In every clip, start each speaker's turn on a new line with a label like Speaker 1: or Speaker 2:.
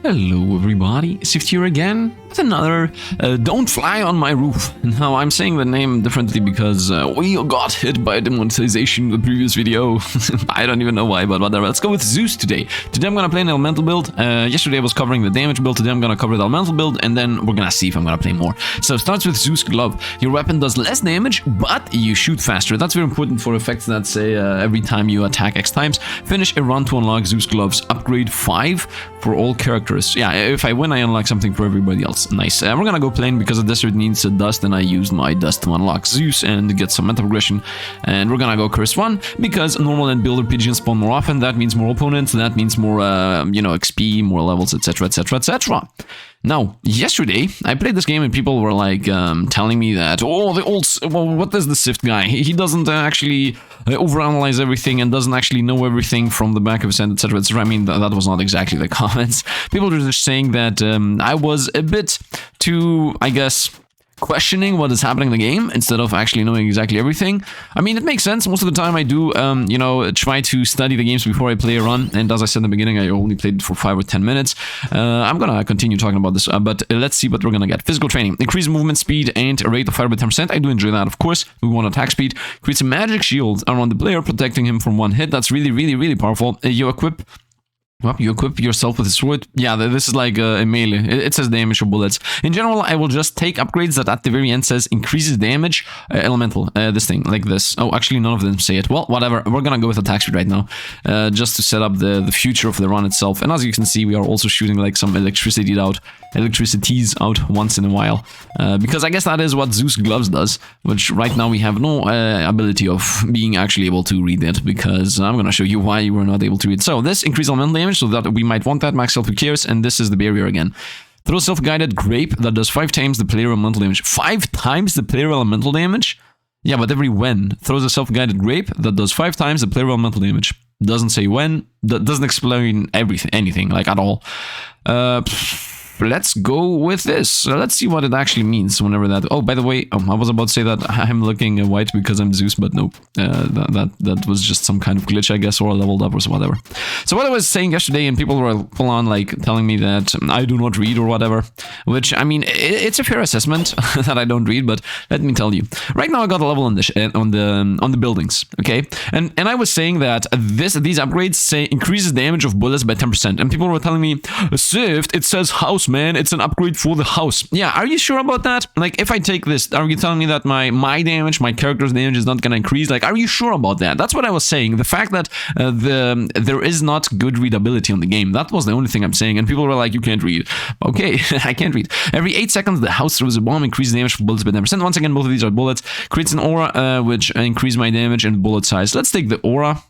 Speaker 1: Hello everybody, Sifd here again with another Don't Fly on My Roof. Now I'm saying the name differently because we got hit by demonetization in the previous video. I don't even know why, but whatever. Let's go with Zeus today. Today I'm gonna play an elemental build. Yesterday I was covering the damage build, today I'm gonna cover the elemental build, and then we're gonna see if I'm gonna play more. So it starts with Zeus Glove. Your weapon does less damage, but you shoot faster. That's very important for effects that say every time you attack X times. Finish a run to unlock Zeus Gloves. Upgrade 5 for all characters. Yeah, if I win, I unlock something for everybody else. Nice. We're gonna go plain because the desert needs a dust, and I used my dust to unlock Zeus and get some meta progression. And we're gonna go curse 1 because normal and builder pigeons spawn more often. That means more opponents. That means more, XP, more levels, etc., etc., etc. Now, yesterday, I played this game and people were like telling me that, oh, what is the Sifd guy? He doesn't actually overanalyze everything and doesn't actually know everything from the back of his hand, etc., etc. I mean, that was not exactly the comments. People were just saying that I was a bit too, I guess, questioning what is happening in the game instead of actually knowing exactly everything. I mean, it makes sense. Most of the time I do, try to study the games before I play a run. And as I said in the beginning, I only played it for 5 or 10 minutes. I'm gonna continue talking about this, but let's see what we're gonna get. Physical training. Increase movement speed and rate of fire by 10%. I do enjoy that, of course. We want attack speed. Creates a magic shield around the player, protecting him from one hit. That's really, really, really powerful. You equip yourself with a sword. Yeah, this is like a melee. It says damage of bullets. In general, I will just take upgrades that at the very end says increases damage. Elemental, this thing, like this. Oh, actually, none of them say it. Well, whatever. We're gonna go with attack speed right now, just to set up the future of the run itself. And as you can see, we are also shooting like some electricities out once in a while. Because I guess that is what Zeus Gloves does, which right now we have no ability of being actually able to read it, because I'm gonna show you why you were not able to read. So this increases elemental damage, so that we might want that. Max self cares, and this is the barrier again. Throw self-guided grape that does 5 times the player elemental damage. 5 times the player elemental damage? Yeah, but every when throws a self-guided grape that does 5 times the player elemental damage. Doesn't say when. That doesn't explain anything, like at all. Let's go with this. Let's see what it actually means whenever that... Oh, by the way, I was about to say that I'm looking white because I'm Zeus, but no. That was just some kind of glitch, I guess, or I leveled up or whatever. So what I was saying yesterday, and people were full on like telling me that I do not read or whatever, which, I mean, it's a fair assessment that I don't read, but let me tell you. Right now I got a level on the buildings, okay? And I was saying that these upgrades say increases damage of bullets by 10%, and people were telling me, Sifd, it says house, man, it's an upgrade for the house. Yeah, are you sure about that? Like, if I take this, are you telling me that my damage, my character's damage is not gonna increase? Like, are you sure about that? That's what I was saying. The fact that there is not good readability on the game, that was the only thing I'm saying, and people were like, you can't read. Okay, I can't read. Every 8 seconds, the house throws a bomb, increases damage for bullets by 10%. Once again, both of these are bullets. Creates an aura, which increases my damage and bullet size. Let's take the aura.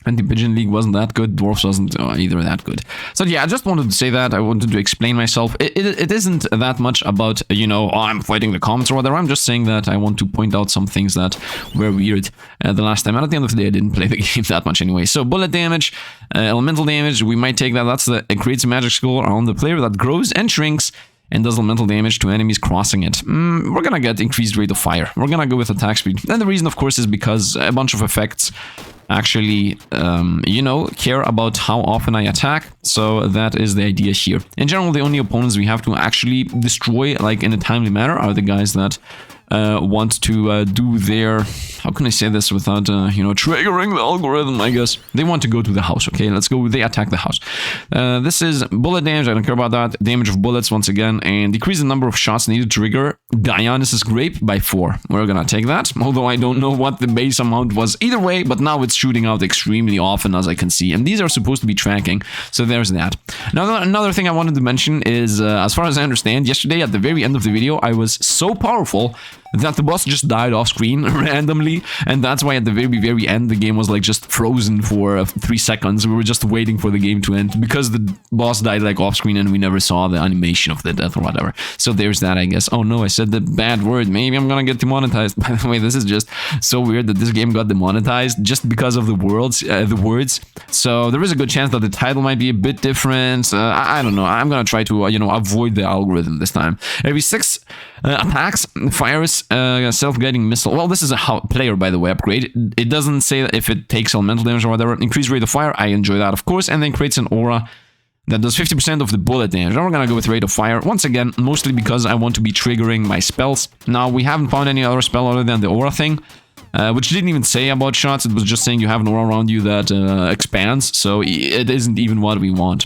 Speaker 1: And the Pigeon League wasn't that good. Dwarfs wasn't either that good. So yeah, I just wanted to say that. I wanted to explain myself. It isn't that much about, I'm fighting the comments or whatever. I'm just saying that I want to point out some things that were weird the last time. And at the end of the day, I didn't play the game that much anyway. So bullet damage, elemental damage, we might take that. It creates a magic skull around the player that grows and shrinks and does elemental damage to enemies crossing it. We're gonna get increased rate of fire. We're gonna go with attack speed. And the reason, of course, is because a bunch of effects actually, care about how often I attack. So that is the idea here. In general, the only opponents we have to actually destroy, like in a timely manner, are the guys that want to do their... How can I say this without, triggering the algorithm, I guess? They want to go to the house, okay? Let's go. They attack the house. This is bullet damage. I don't care about that. Damage of bullets, once again. And decrease the number of shots needed to trigger Dionysus' Grape by 4. We're gonna take that. Although I don't know what the base amount was either way, but now it's shooting out extremely often, as I can see. And these are supposed to be tracking. So there's that. Now, another thing I wanted to mention is, as far as I understand, yesterday at the very end of the video, I was so powerful that the boss just died off screen randomly, and that's why at the very, very end the game was like just frozen for 3 seconds. We were just waiting for the game to end because the boss died like off screen and we never saw the animation of the death or whatever. So there's that, I guess. Oh no, I said the bad word. Maybe I'm gonna get demonetized. By the way, this is just so weird that this game got demonetized just because of the words. So there is a good chance that the title might be a bit different. I don't know. I'm gonna try to avoid the algorithm this time. Every 6 attacks, fires self-guiding missile. Well, this is a player, by the way, upgrade. It doesn't say if it takes elemental damage or whatever. Increased rate of fire. I enjoy that, of course. And then creates an aura that does 50% of the bullet damage. Now we're gonna go with Rate of Fire, once again, mostly because I want to be triggering my spells. Now, we haven't found any other spell other than the aura thing, which didn't even say about shots. It was just saying you have an aura around you that expands, so it isn't even what we want.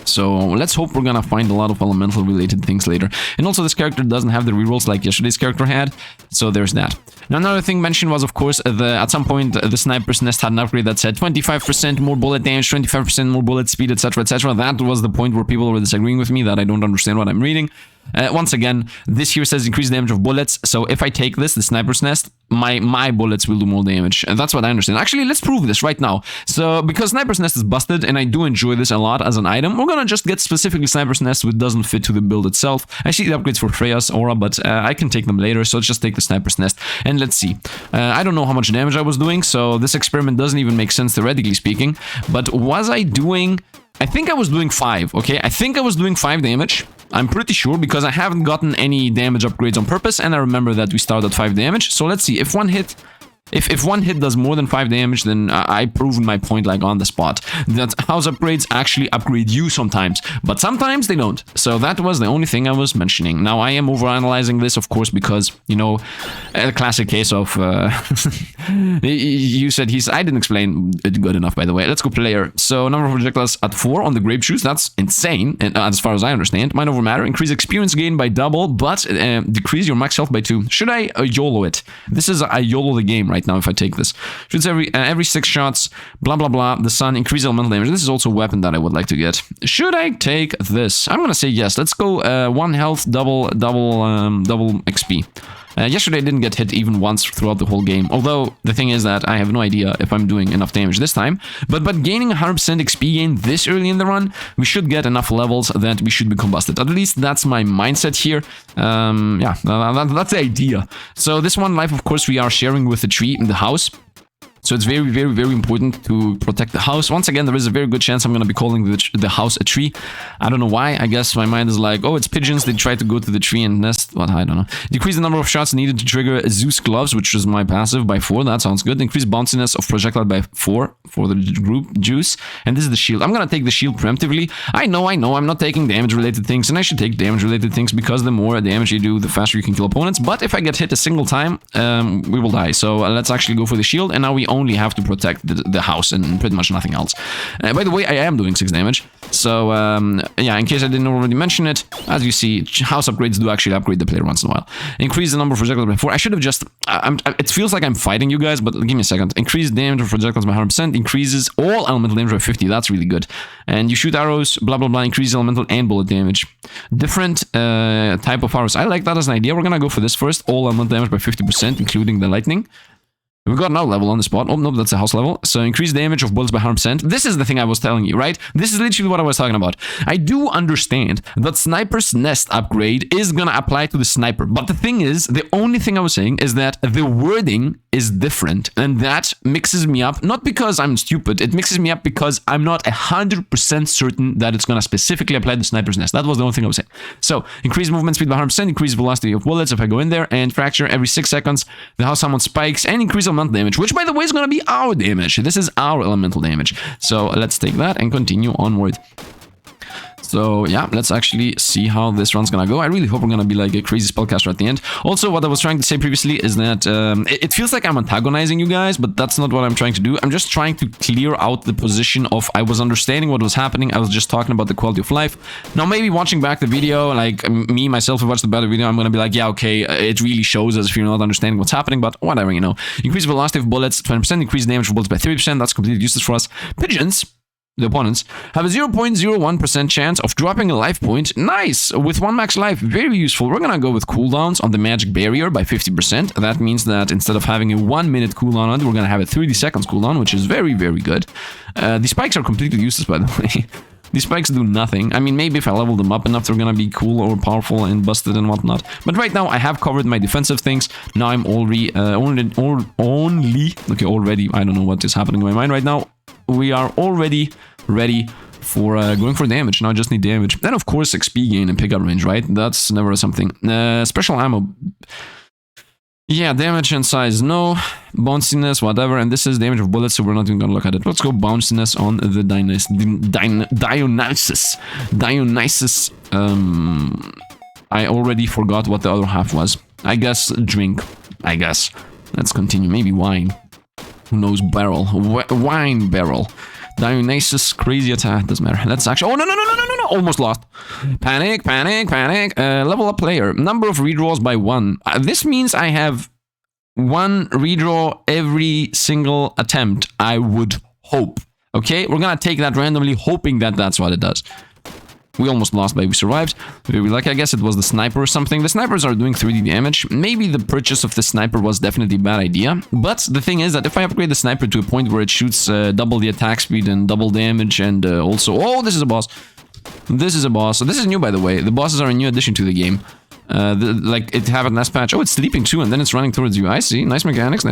Speaker 1: So let's hope we're gonna find a lot of elemental related things later. And also this character doesn't have the rerolls like yesterday's character had, so there's that. Now another thing mentioned was, of course, at some point the sniper's nest had an upgrade that said 25% more bullet damage, 25% more bullet speed, etc, etc. That was the point where people were disagreeing with me that I don't understand what I'm reading. Once again, this here says increased damage of bullets, so if I take this, the sniper's nest, my bullets will do more damage, and that's what I understand. Actually, let's prove this right now. So, because sniper's nest is busted, and I do enjoy this a lot as an item, we're gonna just get specifically sniper's nest, which doesn't fit to the build itself. I see the upgrades for Freya's aura, but I can take them later, so let's just take the sniper's nest, and let's see. I don't know how much damage I was doing, so this experiment doesn't even make sense theoretically speaking, but was I doing... I think I was doing 5, okay? I think I was doing 5 damage. I'm pretty sure, because I haven't gotten any damage upgrades on purpose, and I remember that we started at 5 damage. So let's see, if one hit If one hit does more than 5 damage, then I've proven my point like on the spot. That house upgrades actually upgrade you sometimes, but sometimes they don't. So that was the only thing I was mentioning. Now I am overanalyzing this, of course, because, you know, a classic case of... you said I didn't explain it good enough, by the way. Let's go player. So number of projectiles at 4 on the grape juice. That's insane, and as far as I understand. Mind over matter. Increase experience gain by double, but decrease your max health by 2. Should I YOLO it? This is I YOLO the game right now if I take this. Shoots every 6 shots, blah blah blah. The sun, increase elemental damage. This is also a weapon that I would like to get. Should I take this? I'm gonna say yes. Let's go 1 health, double XP. Yesterday I didn't get hit even once throughout the whole game, although the thing is that I have no idea if I'm doing enough damage this time, but gaining 100% XP gain this early in the run, we should get enough levels that we should be combusted. At least that's my mindset here. Yeah, that's the idea. So this one life, of course, we are sharing with the tree in the house. So it's very, very, very important to protect the house. Once again, there is a very good chance I'm going to be calling the house a tree. I don't know why. I guess my mind is like, oh, it's pigeons. They try to go to the tree and nest. What? I don't know. Decrease the number of shots needed to trigger Zeus gloves, which is my passive, by 4. That sounds good. Increase bounciness of projectile by 4 for the group juice. And this is the shield. I'm going to take the shield preemptively. I know. I'm not taking damage-related things, and I should take damage-related things because the more damage you do, the faster you can kill opponents. But if I get hit a single time, we will die. So let's actually go for the shield. And now we only have to protect the house and pretty much nothing else. By the way, I am doing 6 damage. So, yeah, in case I didn't already mention it, as you see, house upgrades do actually upgrade the player once in a while. Increase the number of projectiles by 4. I should have just... it feels like I'm fighting you guys, but give me a second. Increase damage of projectiles by 100%. Increases all elemental damage by 50. That's really good. And you shoot arrows, blah, blah, blah. Increase elemental and bullet damage. Different type of arrows. I like that as an idea. We're gonna go for this first. All elemental damage by 50%, including the lightning. We got another level on the spot. Oh, no, that's a house level. So increase damage of bullets by 100%. This is the thing I was telling you, right? This is literally what I was talking about. I do understand that Sniper's Nest upgrade is gonna apply to the sniper. But the thing is, the only thing I was saying is that the wording is different. And that mixes me up. Not because I'm stupid. It mixes me up because I'm not 100% certain that it's gonna specifically apply to Sniper's Nest. That was the only thing I was saying. So, increase movement speed by 100%. Increase velocity of bullets if I go in there. And fracture every 6 seconds. The house summon spikes. And increase elemental damage, which, by the way, is going to be our damage. This is our elemental damage. So let's take that and continue onward. So yeah, let's actually see how this run's gonna go. I really hope we're gonna be like a crazy spellcaster at the end. Also, what I was trying to say previously is that it feels like I'm antagonizing you guys, but that's not what I'm trying to do. I'm just trying to clear out the position of I was understanding what was happening. I was just talking about the quality of life. Now, maybe watching back the video, like me, myself, who watched the better video, I'm gonna be like, yeah, okay, it really shows as if you're not understanding what's happening, but whatever, you know. Increase velocity of bullets, 20%, increase damage of bullets by 30%. That's completely useless for us. Pigeons, the opponents, have a 0.01% chance of dropping a life point. Nice! With 1 max life, very useful. We're gonna go with cooldowns on the magic barrier by 50%. That means that instead of having a 1 minute cooldown on it, we're gonna have a 30 seconds cooldown, which is very, very good. The spikes are completely useless, by the way. These spikes do nothing. I mean, maybe if I level them up enough, they're gonna be cool or powerful and busted and whatnot. But right now, I have covered my defensive things. Now I'm already, I don't know what is happening in my mind right now. We are already ready for going for damage. Now I just need damage. Then, of course, XP gain and pickup range, right? That's never something. Special ammo. Yeah, damage and size, no. Bounciness, whatever. And this is damage of bullets, so we're not even gonna look at it. Let's go bounciness on the Dionysus. Dionysus. I already forgot what the other half was. I guess drink. I guess. Let's continue. Maybe wine. Who knows? Barrel. Wine barrel. Dionysus, crazy attack. Doesn't matter. Let's actually. Oh, no. Almost lost. Panic. Level up player. Number of redraws by 1. This means I have 1 redraw every single attempt. I would hope. Okay? We're gonna take that randomly, hoping that that's what it does. We almost lost, but we survived. Very lucky. I guess it was the sniper or something. The snipers are doing 3D damage. Maybe the purchase of the sniper was definitely a bad idea. But the thing is that if I upgrade the sniper to a point where it shoots double the attack speed and double damage and also... Oh, this is a boss. This is a boss. So this is new, by the way. The bosses are a new addition to the game. Like it happened last patch. Oh, it's sleeping too, and then it's running towards you. I see. Nice mechanics.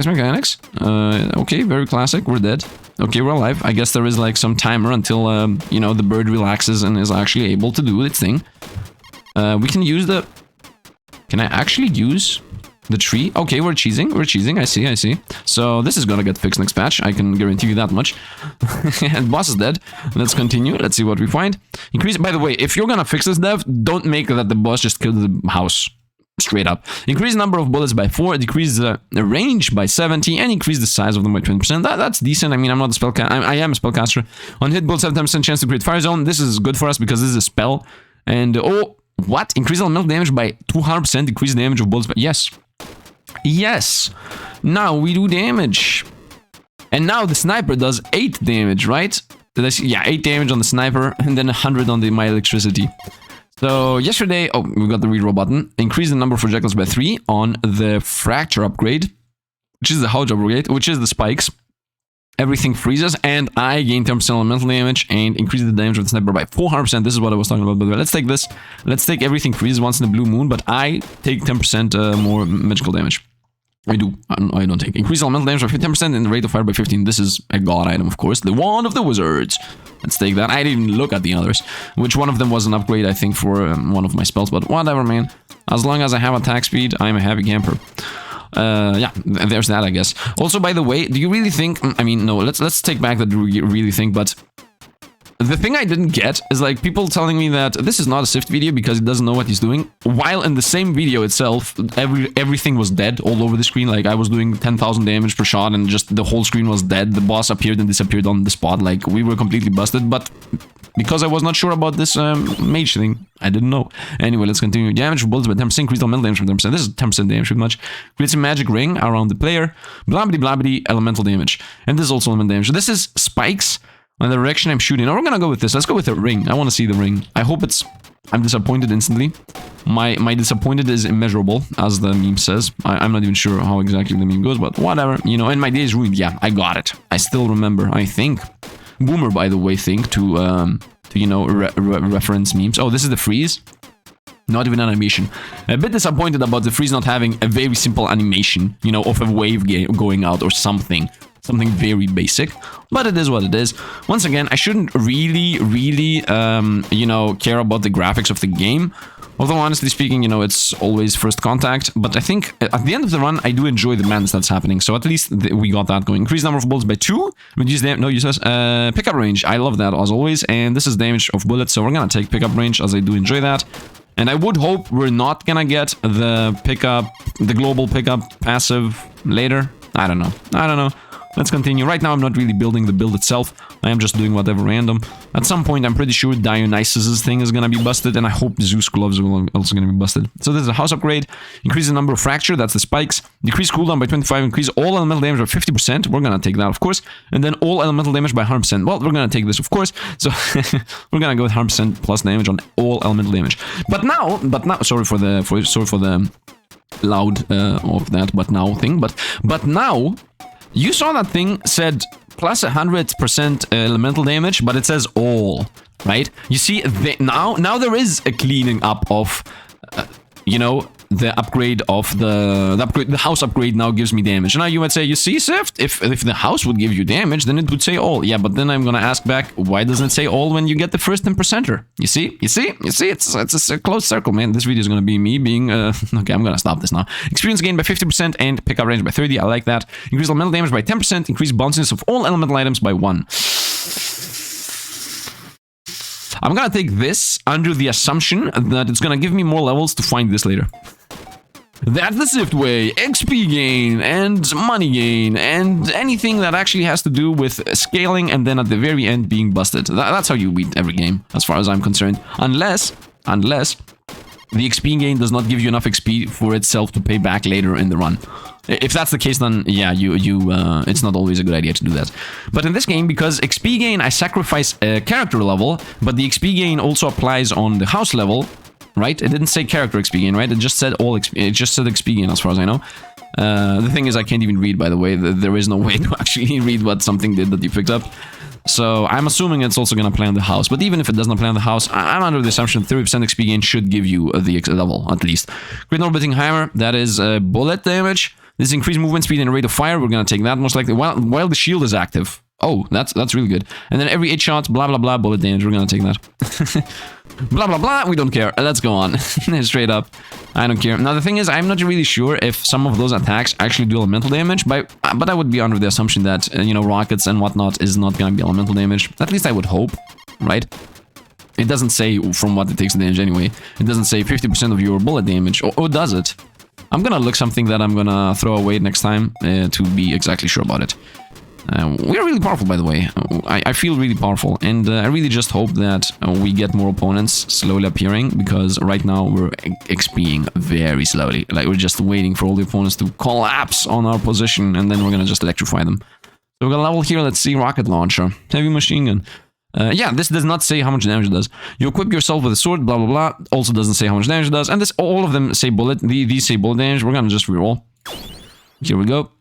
Speaker 1: Okay, very classic. We're dead. Okay, we're alive. I guess there is like some timer until, you know, the bird relaxes and is actually able to do its thing. We can use the... Can I actually use the tree? Okay, we're cheesing. I see. So this is gonna get fixed next patch. I can guarantee you that much. And boss is dead. Let's continue. Let's see what we find. Increase... By the way, if you're gonna fix this dev, don't make that the boss just killed the house. Straight up. Increase the number of bullets by 4, decrease the range by 70, and increase the size of them by 20%. That's decent. I mean, I'm not a spellcaster. I am a spellcaster. On hit bullets, 7% chance to create fire zone. This is good for us because this is a spell. And, oh, what? Increase elemental damage by 200%, decrease the damage of bullets by... Yes. Yes. Now we do damage. And now the sniper does 8 damage, right? Did I see? Yeah, 8 damage on the sniper, and then 100 on my electricity. So yesterday, oh, we got the reroll button. Increase the number of projectiles by 3 on the fracture upgrade, which is the horde upgrade, which is the spikes. Everything freezes, and I gain 10% elemental damage and increase the damage of the sniper by 400%. This is what I was talking about, by the way. Let's take this. Let's take everything freezes once in a blue moon, but I take 10% more magical damage. I do. I don't take. Increase elemental damage by 10% and the rate of fire by 15. This is a god item, of course. The Wand of the Wizards. Let's take that. I didn't even look at the others. Which one of them was an upgrade, I think, for one of my spells. But whatever, man. As long as I have attack speed, I'm a happy camper. Yeah, there's that, I guess. Also, by the way, do you really think... I mean, no, let's take back that you really think, but... The thing I didn't get is like people telling me that this is not a Sifd video because he doesn't know what he's doing, while in the same video itself, everything was dead all over the screen. Like I was doing 10,000 damage per shot and just the whole screen was dead. The boss appeared and disappeared on the spot. Like we were completely busted, but because I was not sure about this mage thing, I didn't know. Anyway, let's continue. Damage for bullets by 10%, increase elemental damage from 10%. This is 10% damage pretty much. Creates a magic ring around the player. Blabbity elemental damage. And this is also elemental damage. This is spikes on the direction I'm shooting. Now we're gonna go with this. Let's go with a ring. I want to see the ring. I hope it's... I'm disappointed instantly. My disappointed is immeasurable, as the meme says. I'm not even sure how exactly the meme goes, but whatever. You know, and my day is ruined. Yeah, I got it. I still remember, I think. Boomer, by the way, to you know, reference memes. Oh, this is the freeze. Not even animation. A bit disappointed about the freeze not having a very simple animation, you know, of a wave going out or something. Something very basic, but it is what it is. Once again, I shouldn't really, you know, care about the graphics of the game. Although, honestly speaking, you know, it's always first contact. But I think at the end of the run, I do enjoy the madness that's happening. So at least we got that going. Increase number of bullets by 2. Reduce damage. No useless. Pickup range. I love that as always. And this is damage of bullets. So we're gonna take pickup range as I do enjoy that. And I would hope we're not gonna get the pickup, the global pickup passive later. I don't know. Let's continue. Right now, I'm not really building the build itself. I am just doing whatever random. At some point, I'm pretty sure Dionysus's thing is gonna be busted, and I hope Zeus gloves are also gonna be busted. So this is a house upgrade. Increase the number of fracture, that's the spikes. Decrease cooldown by 25, increase all elemental damage by 50%. We're gonna take that, of course. And then all elemental damage by 100%. Well, we're gonna take this, of course. So we're gonna go with 100% plus damage on all elemental damage. But now, sorry for the loud of that but now thing. But now. You saw that thing said plus 100% elemental damage, but it says all, right? You see, now there is a cleaning up of, you know, the upgrade of the house upgrade now gives me damage. Now you might say, you see, Sifd, if the house would give you damage, then it would say all. Yeah, but then I'm gonna ask back, why doesn't it say all when you get the first 10%er? You see, it's a closed circle, man. This video is gonna be me being okay, I'm gonna stop this now. Experience gained by 50% and pickup range by 30. I like that. Increase elemental damage by 10%. Increase bounciness of all elemental items by 1. I'm gonna take this under the assumption that it's gonna give me more levels to find this later. That's the Sifd way. XP gain and money gain and anything that actually has to do with scaling and then at the very end being busted. That's how you beat every game, as far as I'm concerned. Unless the XP gain does not give you enough XP for itself to pay back later in the run. If that's the case, then yeah, it's not always a good idea to do that. But in this game, because XP gain, I sacrifice a character level, but the XP gain also applies on the house level, right? It didn't say character XP gain, right? It just said all XP. It just said XP gain, as far as I know. The thing is, I can't even read, by the way. There is no way to actually read what something did that you picked up. So I'm assuming it's also going to play on the house. But even if it doesn't play on the house, I'm under the assumption 30% XP gain should give you the level, at least. Great Orbiting Hammer, that is bullet damage. This is increased movement speed and rate of fire. We're going to take that most likely while the shield is active. Oh, that's really good. And then every 8 shots, blah, blah, blah, bullet damage. We're going to take that. Blah, blah, blah. We don't care. Let's go on. Straight up. I don't care. Now, the thing is, I'm not really sure if some of those attacks actually do elemental damage, but I would be under the assumption that, you know, rockets and whatnot is not going to be elemental damage. At least I would hope, right? It doesn't say from what it takes the damage anyway. It doesn't say 50% of your bullet damage. Or does it? I'm gonna look something that I'm gonna throw away next time to be exactly sure about it. We're really powerful, by the way. I feel really powerful, and I really just hope that we get more opponents slowly appearing, because right now we're XPing very slowly. Like, we're just waiting for all the opponents to collapse on our position, and then we're gonna just electrify them. So we're gonna level here, let's see, rocket launcher, heavy machine gun. Yeah, this does not say how much damage it does. You equip yourself with a sword, blah, blah, blah. Also doesn't say how much damage it does. And this, all of them say bullet. These say bullet damage. We're gonna just reroll. Here we go.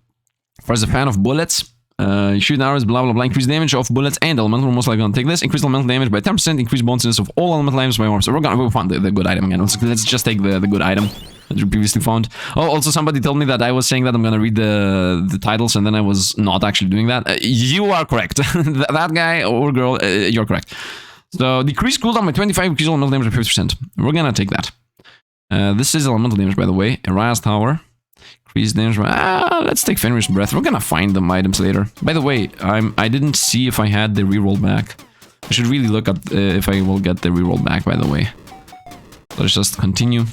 Speaker 1: As a fan of bullets, shoot arrows, blah, blah, blah. Increase damage of bullets and elemental. We're most likely gonna take this. Increase elemental damage by 10%. Increase bonuses of all elemental items by 1%. So we'll find the good item again. Let's just take the good item that we previously found. Oh, also somebody told me that I was saying that I'm gonna read the titles, and then I was not actually doing that. You are correct. That guy or girl, you're correct. So decrease cooldown by 25, increase elemental damage by 50%. We're gonna take that. This is elemental damage, by the way. Raz Tower. Increase damage by... let's take Fenrir's Breath. We're gonna find them items later. By the way, I didn't see if I had the reroll back. I should really look up if I will get the reroll back, by the way. Let's just continue.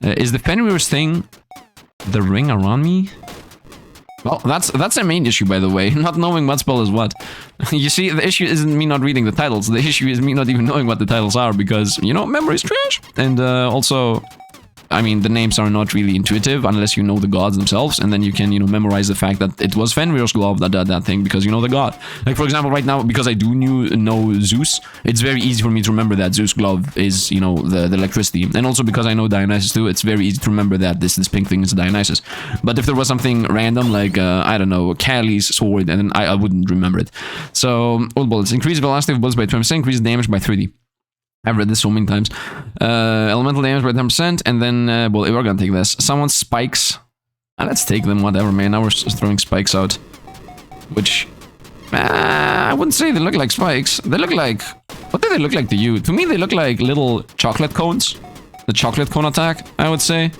Speaker 1: Is the Fenrir's thing the ring around me? Well, that's a main issue, by the way. Not knowing what spell is what. You see, the issue isn't me not reading the titles. The issue is me not even knowing what the titles are, because, you know, memory is trash. And also, I mean, the names are not really intuitive unless you know the gods themselves, and then you can, you know, memorize the fact that it was Fenrir's glove that did that thing because you know the god. Like, for example, right now, because I do know Zeus, it's very easy for me to remember that Zeus glove is, you know, the electricity. And also because I know Dionysus too, it's very easy to remember that this pink thing is Dionysus. But if there was something random, like, I don't know, Kali's sword, and then I wouldn't remember it. So, all bullets. Increase velocity of bullets by 20%, increase damage by 30. I've read this so many times. Elemental damage by 10%, and then, well, we're gonna take this. Someone's spikes. Let's take them, whatever, man. Now we're just throwing spikes out. Which, I wouldn't say they look like spikes. They look like... What do they look like to you? To me, they look like little chocolate cones. The chocolate cone attack, I would say.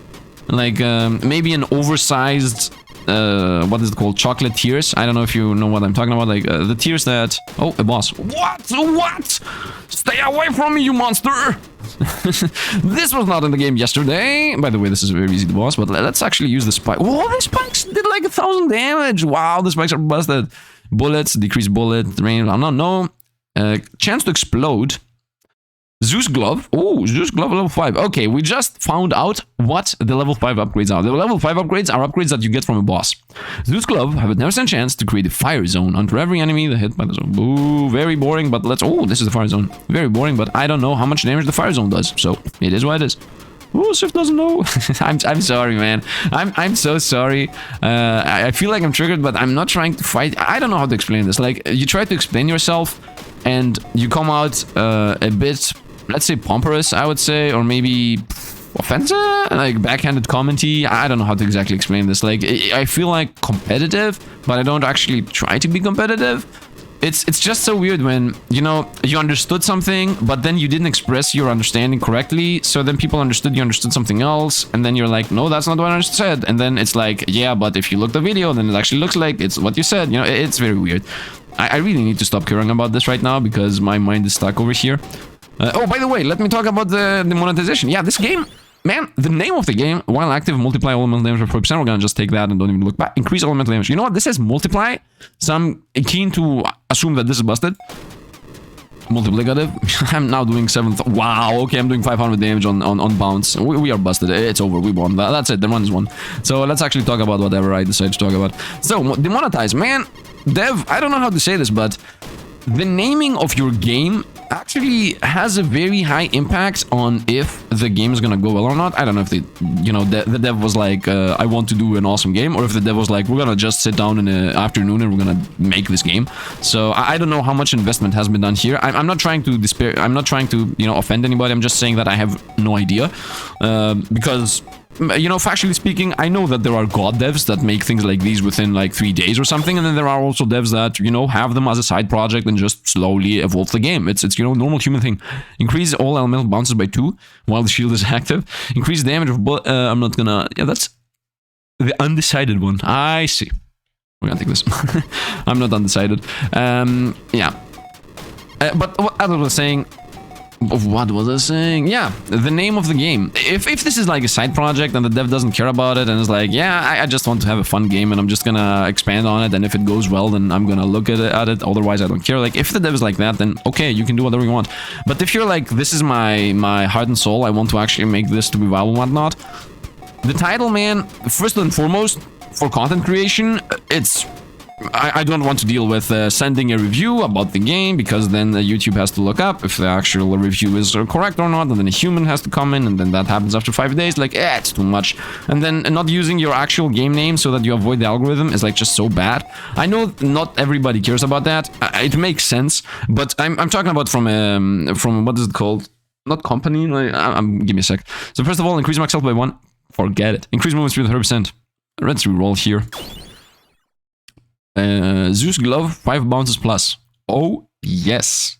Speaker 1: Like, maybe an oversized... what is it called? Chocolate tears. I don't know if you know what I'm talking about. Like, the tears that... Oh, a boss. What? Stay away from me, you monster! This was not in the game yesterday. By the way, this is very easy to boss, but let's actually use the spike. Whoa, the spikes did like 1,000 damage! Wow, the spikes are busted. Bullets, decrease bullet, range, no. Chance to explode. Zeus glove. Oh, Zeus glove level 5. Okay, we just found out what the level 5 upgrades are. The level 5 upgrades are upgrades that you get from a boss. Zeus glove have a 10% chance to create a fire zone onto every enemy that hit by the zone. Ooh, very boring, but let's... Oh, this is the fire zone. Very boring, but I don't know how much damage the fire zone does. So, it is what it is. Oh, Sifd doesn't know. I'm sorry, man. I'm so sorry. I feel like I'm triggered, but I'm not trying to fight. I don't know how to explain this. Like, you try to explain yourself, and you come out a bit... Let's say pompous, I would say, or maybe offensive, like backhanded commenty. I don't know how to exactly explain this. Like, I feel like competitive, but I don't actually try to be competitive. It's just so weird when, you know, you understood something, but then you didn't express your understanding correctly. So then people understood you understood something else, and then you're like, no, that's not what I understood. And then it's like, yeah, but if you look the video, then it actually looks like it's what you said. You know, it's very weird. I really need to stop caring about this right now because my mind is stuck over here. Oh, by the way, let me talk about the monetization. Yeah, this game, man, the name of the game, while active, multiply elemental damage by 4%. We're gonna just take that and don't even look back. Increase elemental damage. You know what? This says multiply, so I'm keen to assume that this is busted. Multiplicative. I'm now doing 7th. Wow, okay, I'm doing 500 damage on bounce. We are busted. It's over. We won. That's it. The run is won. So let's actually talk about whatever I decide to talk about. So, demonetize. Man, Dev, I don't know how to say this, but the naming of your game actually has a very high impact on if the game is gonna go well or not. I don't know if they, you know, the dev was like, I want to do an awesome game, or if the dev was like, we're gonna just sit down in the afternoon and we're gonna make this game. So I don't know how much investment has been done here. I'm not trying to despair. I'm not trying to, you know, offend anybody. I'm just saying that I have no idea, because, you know, factually speaking, I know that there are god devs that make things like these within like 3 days or something, and then there are also devs that, you know, have them as a side project and just slowly evolve the game. It's you know, normal human thing. Increase all elemental bounces by 2 while the shield is active. Increase damage of I'm not gonna, yeah, that's the undecided one. I see. We're gonna take this. I'm not undecided. Yeah. But what I was saying, what was I saying? Yeah, the name of the game. If this is like a side project and the dev doesn't care about it and is like, yeah, I just want to have a fun game and I'm just gonna expand on it, and if it goes well, then I'm gonna look at it. Otherwise, I don't care. Like, if the dev is like that, then okay, you can do whatever you want. But if you're like, this is my heart and soul, I want to actually make this to be viable and whatnot, the title, man, first and foremost, for content creation, it's... I don't want to deal with sending a review about the game, because then YouTube has to look up if the actual review is correct or not, and then a human has to come in, and then that happens after 5 days. Like, it's too much. And then not using your actual game name so that you avoid the algorithm is like just so bad. I know not everybody cares about that. It makes sense, but I'm talking about from what is it called? Not company. Like, give me a sec. So first of all, increase max health by 1. Forget it. Increase movement speed 100%. Let's reroll here. Zeus glove 5 bounces plus. Oh yes,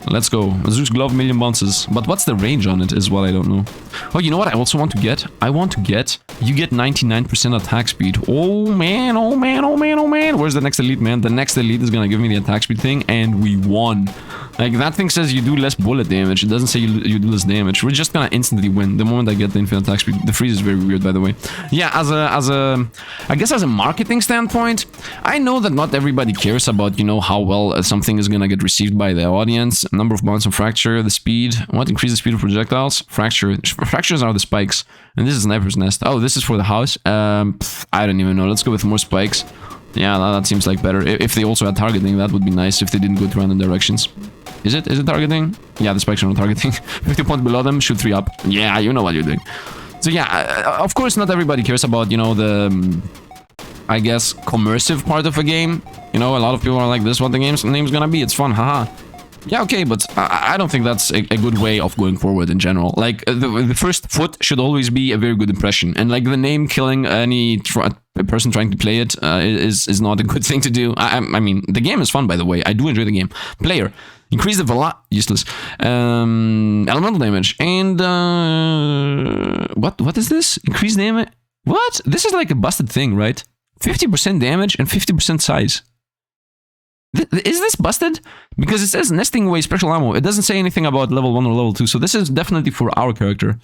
Speaker 1: let's go. Zeus glove 1,000,000 bounces, but what's the range on it is what I don't know. Oh, you know what I also want to get? I want to get, you get 99% attack speed. Oh man, oh man, oh man, oh man. Where's the next elite, man? The next elite is gonna give me the attack speed thing, and we won. Like, that thing says you do less bullet damage. It doesn't say you do less damage. We're just gonna instantly win the moment I get the infinite attack speed. The freeze is very weird, by the way. Yeah, I guess as a marketing standpoint, I know that not everybody cares about, you know, how well something is gonna get received by the audience. Number of bounds and fracture, the speed. What? Increase the speed of projectiles? Fracture. Fractures are the spikes. And this is sniper's nest. Oh, this is for the house. I don't even know. Let's go with more spikes. Yeah, that seems like better. If they also had targeting, that would be nice if they didn't go to random directions. Is it targeting? Yeah, the spikes are not targeting. 50 points below them, shoot 3 up. Yeah, you know what you're doing. So yeah, of course not everybody cares about, you know, the, I guess, commercive part of a game. You know, a lot of people are like, this is what the game's name's gonna be. It's fun, haha. Yeah, okay, but I don't think that's a good way of going forward in general. Like, the first foot should always be a very good impression. And, like, the name killing any person trying to play it is not a good thing to do. I mean, the game is fun, by the way. I do enjoy the game. Player. Increase the useless. Elemental damage. And, what is this? Increase damage? What? This is like a busted thing, right? 50% damage and 50% size. Is this busted? Because it says nesting away special ammo. It doesn't say anything about level 1 or level 2, so this is definitely for our character.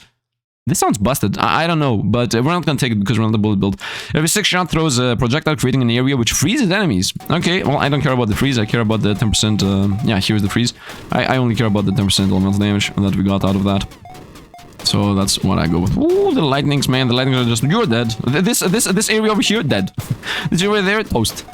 Speaker 1: This sounds busted. I don't know, but we're not gonna take it because we're not the bullet build. Every 6 shot throws a projectile, creating an area which freezes enemies. Okay, well, I don't care about the freeze. I care about the 10%. Yeah, here's the freeze. I only care about the 10% elemental damage that we got out of that. So that's what I go with. Ooh, the lightnings, man. The lightnings are just... You're dead. This area over here, dead. This area there, toast.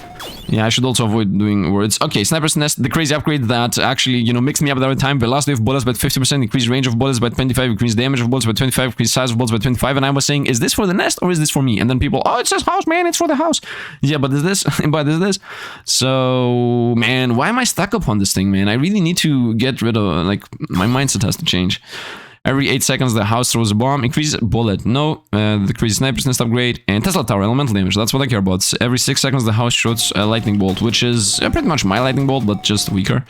Speaker 1: Yeah, I should also avoid doing words. Okay, Sniper's Nest, the crazy upgrade that actually, you know, mixed me up every time. Velocity of bullets by 50%, increased range of bullets by 25, increased damage of bullets by 25, increased size of bullets by 25. And I was saying, is this for the nest or is this for me? And then people, oh, it says house, man, it's for the house. Yeah, but is this? But is this? So, man, why am I stuck upon this thing, man? I really need to get rid of, like, my mindset has to change. Every 8 seconds, the house throws a bomb. Increase bullet. No. Decrease sniper's upgrade. And Tesla Tower, elemental damage. That's what I care about. Every 6 seconds, the house shoots a lightning bolt, which is pretty much my lightning bolt, but just weaker.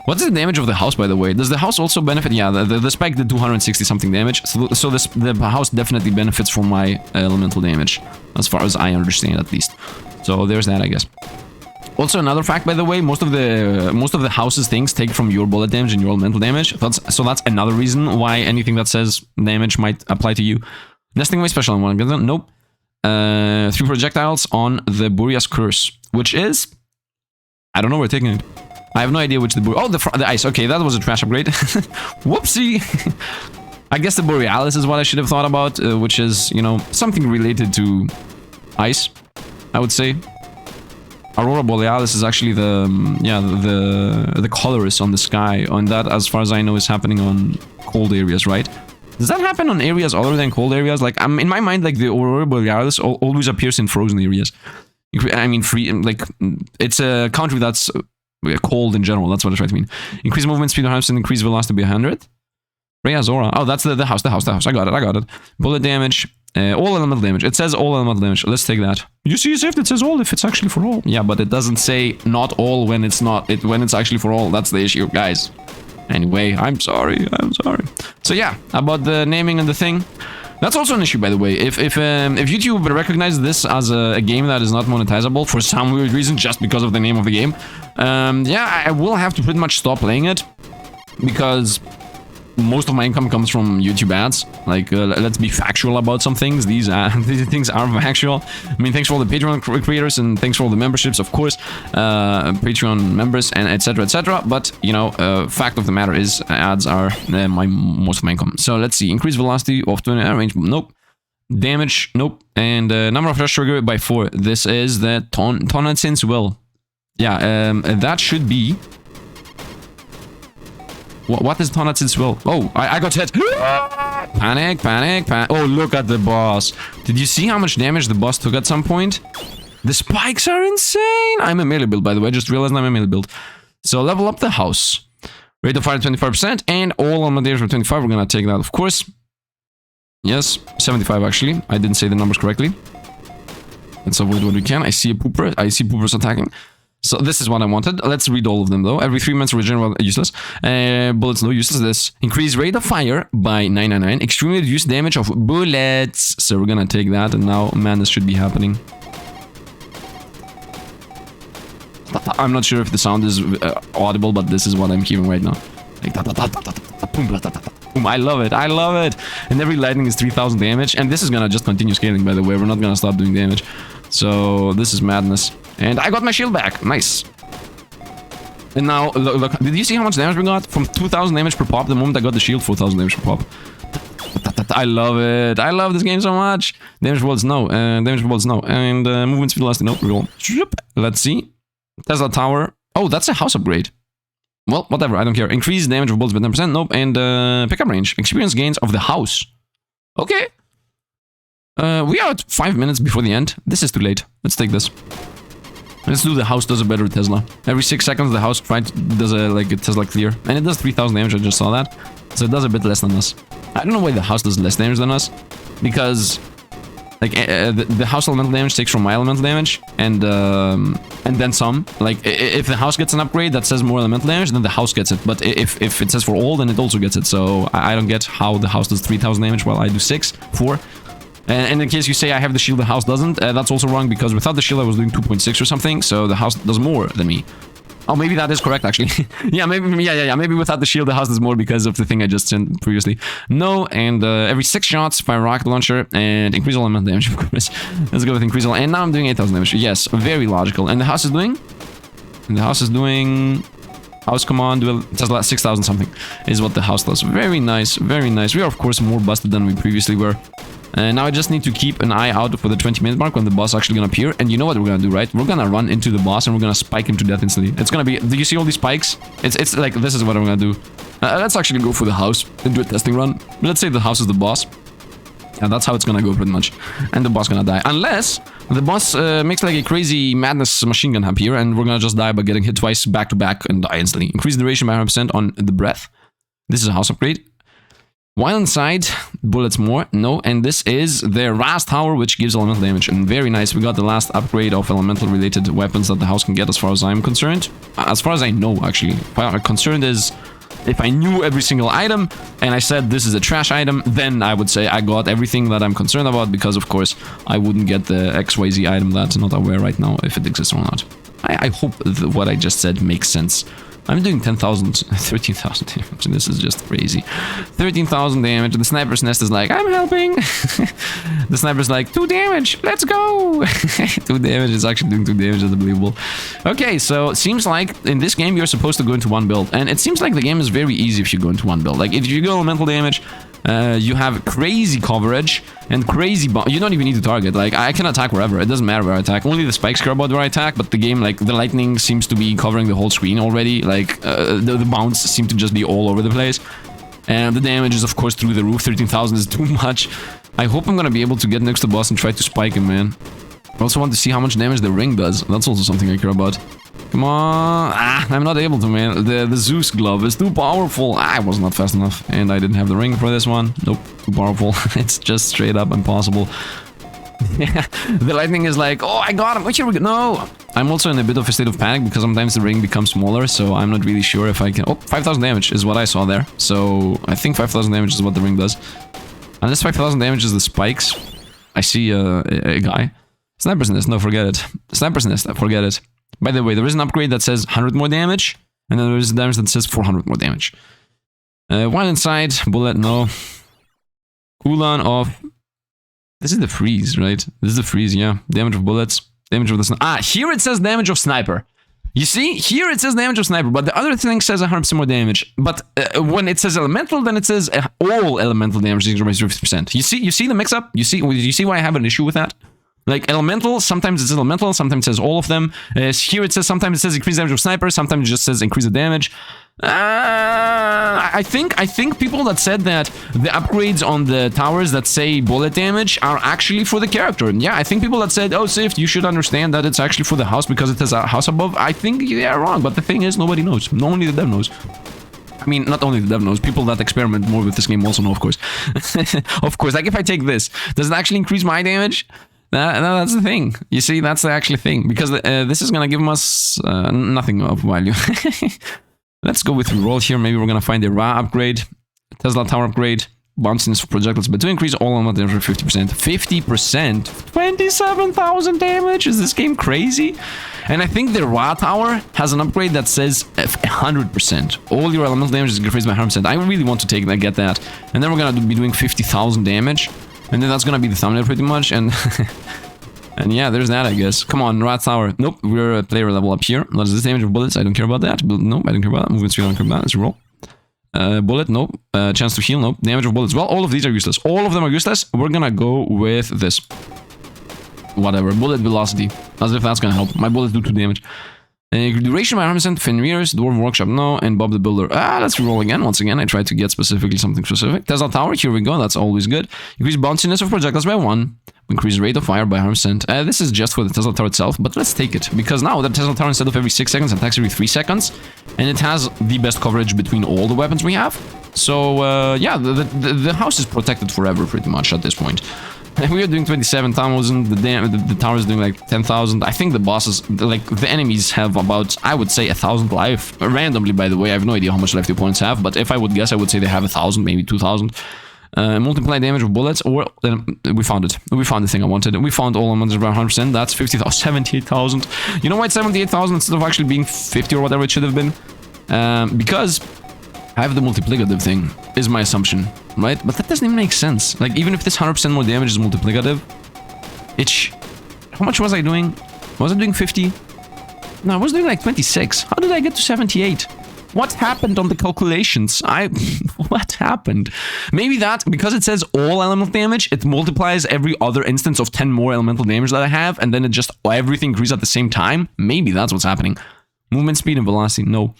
Speaker 1: What's the damage of the house, by the way? Does the house also benefit? Yeah, the spike did 260 something damage. So the house definitely benefits from my elemental damage, as far as I understand, at least. So there's that, I guess. Also, another fact, by the way, most of the house's things take from your bullet damage and your elemental damage. So that's another reason why anything that says damage might apply to you. Nesting away special one. Nope. 3 projectiles on the Boreas Curse, which is... I don't know where we're taking it. I have no idea which oh, the ice. Okay, that was a trash upgrade. Whoopsie. I guess the Borealis is what I should have thought about, which is, you know, something related to ice, I would say. Aurora Borealis is actually the colorist on the sky, and that, as far as I know, is happening on cold areas, right? Does that happen on areas other than cold areas? Like, in my mind, like, the Aurora Borealis always appears in frozen areas. I mean, like, it's a country that's cold in general, that's what I try to mean. Increase movement speed 100%, increase velocity by 100. Rhea Zora. Oh, that's the house. I got it. Bullet damage. All elemental damage. It says all elemental damage. Let's take that. You see, Sifd, it says all if it's actually for all. Yeah, but it doesn't say not all when it's not. When it's actually for all. That's the issue, guys. Anyway, I'm sorry. So yeah, about the naming and the thing. That's also an issue, by the way. If YouTube recognizes this as a game that is not monetizable for some weird reason, just because of the name of the game, yeah, I will have to pretty much stop playing it, because most of my income comes from YouTube ads. Like, let's be factual about some things. These things are factual. I mean, thanks for all the Patreon creators, and thanks for all the memberships, of course, Patreon members, and etc, etc. But, you know, fact of the matter is, ads are most of my income. So let's see. Increase velocity of 20 range. Nope. Damage. Nope. And number of rush trigger by 4. This is the Tonatsin's Will. Yeah. That should be. What is Tonatsin's Will? Oh, I got hit. Panic. Oh, look at the boss. Did you see how much damage the boss took at some point? The spikes are insane. I'm a melee build, by the way. I just realized I'm a melee build. So level up the house. Rate of fire 25%, and all on damage for 25. We're gonna take that, of course. Yes, 75 actually. I didn't say the numbers correctly. Let's avoid what we can. I see a pooper. I see poopers attacking. So this is what I wanted. Let's read all of them, though. Every 3 minutes, regenerate useless. Bullets, no useless. This. Increase rate of fire by 999. Extremely reduced damage of bullets. So we're gonna take that, and now madness should be happening. I'm not sure if the sound is audible, but this is what I'm hearing right now. Like, boom, I love it. And every lightning is 3000 damage. And this is gonna just continue scaling, by the way. We're not gonna stop doing damage. So this is madness. And I got my shield back. Nice. And now, look, did you see how much damage we got? From 2000 damage per pop, the moment I got the shield, 4000 damage per pop. I love it. I love this game so much. Damage bullets, no. Damage bullets, no. And movement speed velocity, no. Reroll. Let's see. Tesla Tower. Oh, that's a house upgrade. Well, whatever. I don't care. Increase damage of bullets by 10%. Nope. And pickup range. Experience gains of the house. Okay. We are at 5 minutes before the end. This is too late. Let's take this. Let's do the house does a better Tesla. Every 6 seconds the house does a Tesla clear. And it does 3000 damage, I just saw that. So it does a bit less than us. I don't know why the house does less damage than us. Because like the house elemental damage takes from my elemental damage, and then some. Like if the house gets an upgrade that says more elemental damage, then the house gets it. But if it says for all, then it also gets it. So I don't get how the house does 3000 damage while I do 4. And in case you say I have the shield, the house doesn't, that's also wrong, because without the shield I was doing 2.6 or something, so the house does more than me. Oh, maybe that is correct, actually. Yeah, maybe without the shield the house does more because of the thing I just sent previously. No, and every 6 shots, fire rocket launcher, and increase elemental damage, of course. Let's go with increase and now I'm doing 8000 damage. Yes, very logical. And the house is doing? House command will Tesla 6000 something is what the house does. Very nice, very nice. We are, of course, more busted than we previously were. And now I just need to keep an eye out for the 20-minute mark when the boss is actually gonna appear. And you know what we're gonna do, right? We're gonna run into the boss and we're gonna spike him to death instantly. It's gonna be... Do you see all these spikes? It's like, this is what I'm gonna do. Let's actually go for the house and do a testing run. Let's say the house is the boss. And that's how it's gonna go pretty much. And the boss gonna die. Unless the boss makes like a crazy madness machine gun appear and we're gonna just die by getting hit twice back to back and die instantly. Increase duration by 100% on the breath. This is a house upgrade. While inside, bullets more, no, and this is the Ras Tower, which gives elemental damage, and very nice. We got the last upgrade of elemental related weapons that the house can get, as far as I'm concerned. As far as I know, actually. What I'm concerned is, if I knew every single item, and I said this is a trash item, then I would say I got everything that I'm concerned about, because of course, I wouldn't get the XYZ item that's not aware right now, if it exists or not. I hope what I just said makes sense. I'm doing 10,000, 13,000 damage. This is just crazy. 13,000 damage. The sniper's nest is like, I'm helping. The sniper's like, 2 damage. Let's go. 2 damage is actually doing 2 damage. That's unbelievable. Okay, so it seems like in this game you're supposed to go into one build. And it seems like the game is very easy if you go into one build. Like if you go elemental damage, you have crazy coverage and crazy you don't even need to target. Like I can attack wherever, it doesn't matter where I attack. Only the spikes care about where I attack, but the game, like the lightning seems to be covering the whole screen already. Like the bounce seem to just be all over the place, and the damage is of course through the roof. 13,000 is too much. I hope I'm gonna be able to get next to the boss and try to spike him, man. I also want to see how much damage the ring does. That's also something I care about. Come on. I'm not able to, man. The Zeus glove is too powerful. I was not fast enough. And I didn't have the ring for this one. Nope. Too powerful. It's just straight up impossible. Yeah. The lightning is like, oh, I got him. Here we go. No. I'm also in a bit of a state of panic because sometimes the ring becomes smaller. So I'm not really sure if I can... Oh, 5,000 damage is what I saw there. So I think 5,000 damage is what the ring does. Unless 5,000 damage is the spikes. I see a guy. Sniper's nest, no, forget it. Sniper's nest, forget it. By the way, there is an upgrade that says 100 more damage, and then there is a damage that says 400 more damage. While inside, bullet, no. Cooldown of... This is the freeze, right? This is the freeze, yeah. Damage of bullets, damage of the sniper. Ah, here it says damage of sniper. You see? Here it says damage of sniper, but the other thing says 100% more damage. But when it says elemental, then it says all elemental damage is raised 50%. You see the mix-up? You see why I have an issue with that? Like elemental, sometimes it says elemental, sometimes it says all of them. Here it says, sometimes it says increase damage of sniper, sometimes it just says increase the damage. I think people that said that the upgrades on the towers that say bullet damage are actually for the character. Yeah, I think people that said, oh, Sifd, you should understand that it's actually for the house because it has a house above. I think they're wrong, but the thing is, nobody knows. Only the dev knows. I mean, not only the dev knows, people that experiment more with this game also know, of course. Of course, like if I take this, does it actually increase my damage? No, that's the thing. You see, that's the actual thing. Because this is going to give us nothing of value. Let's go with reroll here. Maybe we're going to find a Ra upgrade. Tesla Tower upgrade. Bounciness for projectiles. But to increase all element damage for 50%. 50%? 27,000 damage? Is this game crazy? And I think the Ra Tower has an upgrade that says 100%. All your elemental damage is increased by 100%. I really want to get that. And then we're going to be doing 50,000 damage. And then that's gonna be the thumbnail pretty much, and and yeah, there's that, I guess. Come on, Rat Tower. Nope, we're a player level up here. What is this damage of bullets? I don't care about that. Nope, I don't care about that. Movement speed, I don't care about that. Let's roll. Bullet, nope. Chance to heal, nope. Damage of bullets. Well, all of these are useless. All of them are useless. We're gonna go with this. Whatever. Bullet velocity. As if that's gonna help. My bullets do 2 damage. Duration by 100%, Fenrir's, Dwarven Workshop, no, and Bob the Builder. Let's reroll again. Once again, I tried to get specifically something specific. Tesla Tower, here we go, that's always good. Increase bounciness of projectiles by 1. Increase rate of fire by 100%. This is just for the Tesla Tower itself, but let's take it. Because now the Tesla Tower, instead of every 6 seconds, attacks every 3 seconds. And it has the best coverage between all the weapons we have. So, yeah, the house is protected forever, pretty much, at this point. We are doing 27,000, the tower is doing like 10,000. I think the bosses, like the enemies have about, I would say 1,000 life. Randomly, by the way, I have no idea how much life the opponents have, but if I would guess, I would say they have 1,000, maybe 2,000. Multiply damage of bullets, or we found it. We found the thing I wanted. We found all amounts around 100%. That's 50,000, 78,000. You know why it's 78,000 instead of actually being 50 or whatever it should have been? Because I have the multiplicative thing, is my assumption, right? But that doesn't even make sense. Like, even if this 100% more damage is multiplicative, how much was I doing? Was I doing 50? No, I was doing like 26. How did I get to 78? What happened on the calculations? What happened? Maybe that, because it says all elemental damage, it multiplies every other instance of 10 more elemental damage that I have, and then it just, everything increases at the same time? Maybe that's what's happening. Movement speed and velocity, no.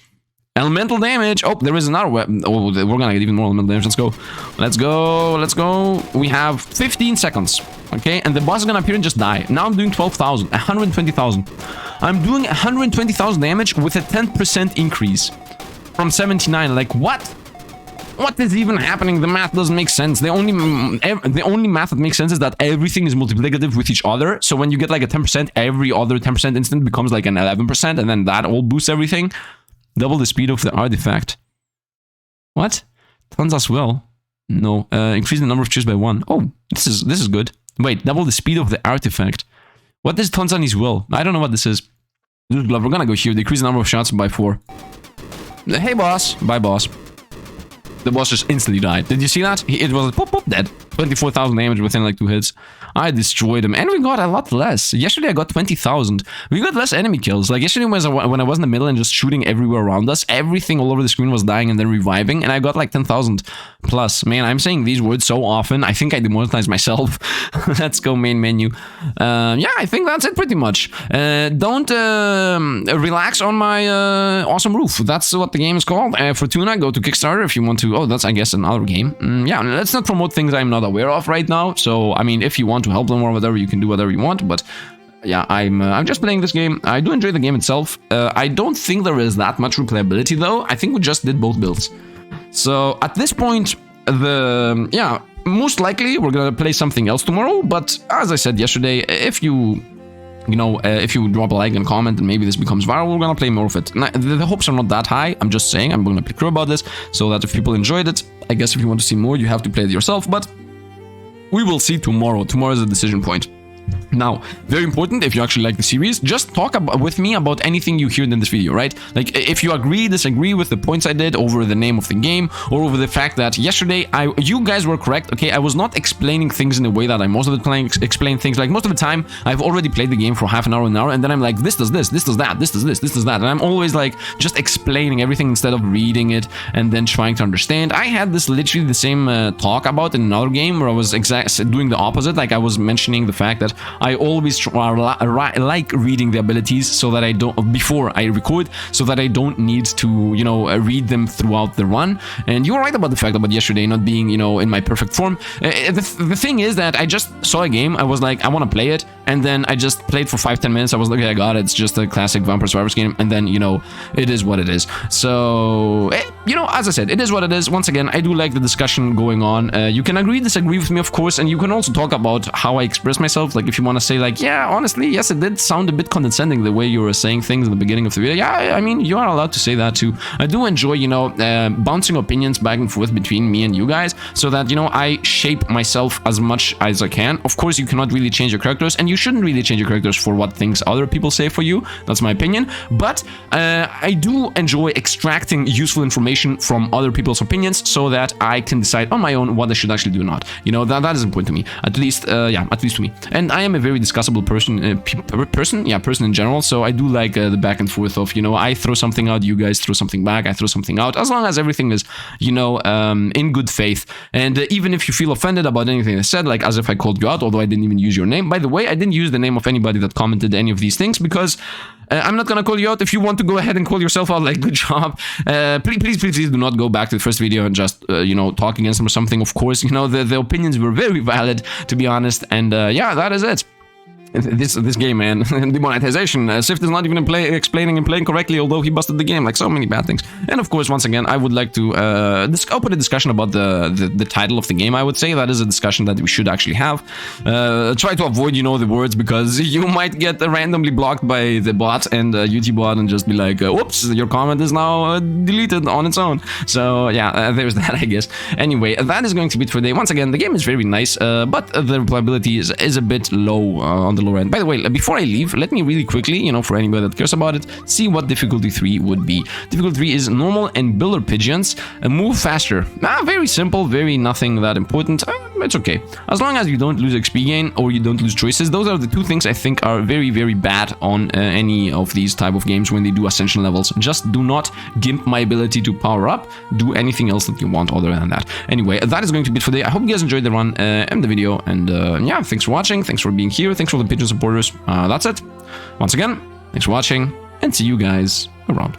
Speaker 1: Elemental damage. Oh, there is another weapon. Oh, we're gonna get even more elemental damage. Let's go. Let's go. Let's go. We have 15 seconds. Okay, and the boss is gonna appear and just die. Now I'm doing 12,000. 120,000. I'm doing 120,000 damage with a 10% increase. From 79. Like, what? What is even happening? The math doesn't make sense. The only math that makes sense is that everything is multiplicative with each other. So when you get like a 10%, every other 10% instant becomes like an 11%, and then that all boosts everything. Double the speed of the artifact. What? Tons as well. No. Increase the number of cheers by 1. Oh, this is good. Wait, double the speed of the artifact. What is Tonzani's will? I don't know what this is. We're gonna go here. Decrease the number of shots by 4. Hey, boss. Bye, boss. The boss just instantly died. Did you see that? It was pop, pop, dead. 24,000 damage within like 2 hits. I destroyed him. And we got a lot less. Yesterday I got 20,000. We got less enemy kills. Like yesterday when I was in the middle and just shooting everywhere around us, everything all over the screen was dying and then reviving. And I got like 10,000 plus. Man, I'm saying these words so often. I think I demonetized myself. Let's go main menu. Yeah, I think that's it pretty much. Don't relax on my awesome roof. That's what the game is called. Fortuna, go to Kickstarter if you want to. Oh, that's I guess another game. Yeah, let's not promote things I'm not aware of right now. So I mean, if you want to help them or whatever, you can do whatever you want. But yeah, I'm just playing this game. I do enjoy the game itself. I don't think there is that much replayability though. I think we just did both builds. So at this point, most likely we're gonna play something else tomorrow. But as I said yesterday, if you drop a like and comment and maybe this becomes viral, we're gonna play more of it. The hopes are not that high. I'm just saying I'm gonna be clear about this so that if people enjoyed it, I guess if you want to see more, you have to play it yourself. But we will see tomorrow. Tomorrow is a decision point. Now, very important, if you actually like the series, just talk with me about anything you heard in this video, right? Like, if you agree, disagree with the points I did over the name of the game, or over the fact that yesterday, you guys were correct, okay? I was not explaining things in the way that I most of the time explain things. Like, most of the time, I've already played the game for half an hour, and then I'm like, this does this, this does that, this does this, this does that. And I'm always like, just explaining everything instead of reading it and then trying to understand. I had this literally the same talk about in another game where I was doing the opposite. Like, I was mentioning the fact that I always like reading the abilities so that I don't, before I record, so that I don't need to, you know, read them throughout the run. And you were right about the fact about yesterday not being, you know, in my perfect form. The thing is that I just saw a game, I was like, I want to play it, and then I just played for 5-10 minutes. I was like, okay, I got it, it's just a classic Vampire Survivors game, and then, you know, it is what it is. So, you know, as I said, it is what it is. Once again, I do like the discussion going on. You can agree, disagree with me, of course, and you can also talk about how I express myself. Like, if you want to say like, yeah, honestly, yes, it did sound a bit condescending the way you were saying things in the beginning of the video. Yeah, I mean, you are allowed to say that too. I do enjoy, you know, bouncing opinions back and forth between me and you guys, so that, you know, I shape myself as much as I can. Of course, you cannot really change your characters, and you shouldn't really change your characters for what things other people say for you. That's my opinion. But I do enjoy extracting useful information from other people's opinions so that I can decide on my own what I should actually do or not. You know, that is important to me. At least, yeah, at least to me. And I am a very discussable person in general, so I do like the back and forth of, you know, I throw something out, you guys throw something back, I throw something out, as long as everything is, you know, in good faith. And even if you feel offended about anything I said, like as if I called you out, although I didn't even use your name. By the way, I didn't use the name of anybody that commented any of these things, because I'm not gonna call you out. If you want to go ahead and call yourself out, like, good job. Please do not go back to the first video and just, you know, talk against them or something. Of course, you know, the opinions were very valid, to be honest. And yeah, that is it. This game, man, demonetization. Sifd is not even explaining and playing correctly, although he busted the game, like so many bad things. And of course, once again, I would like to open a discussion about the title of the game. I would say that is a discussion that we should actually have. Try to avoid, you know, the words, because you might get randomly blocked by the bot and YouTube bot and just be like, whoops, your comment is now deleted on its own. So yeah, there's that, I guess. Anyway, that is going to be it for today. Once again, the game is very nice, but the replayability is a bit low on the lower end. By the way, before I leave, let me really quickly, you know, for anybody that cares about it, see what difficulty 3 would be. Difficulty 3 is normal and builder pigeons. Move faster. Very simple, very nothing that important. It's okay. As long as you don't lose XP gain or you don't lose choices, those are the two things I think are very, very bad on any of these type of games when they do ascension levels. Just do not gimp my ability to power up. Do anything else that you want other than that. Anyway, that is going to be it for today. I hope you guys enjoyed the run and the video. And yeah, thanks for watching. Thanks for being here. Thanks for the Pigeon supporters. That's it. Once again, thanks for watching, and see you guys around.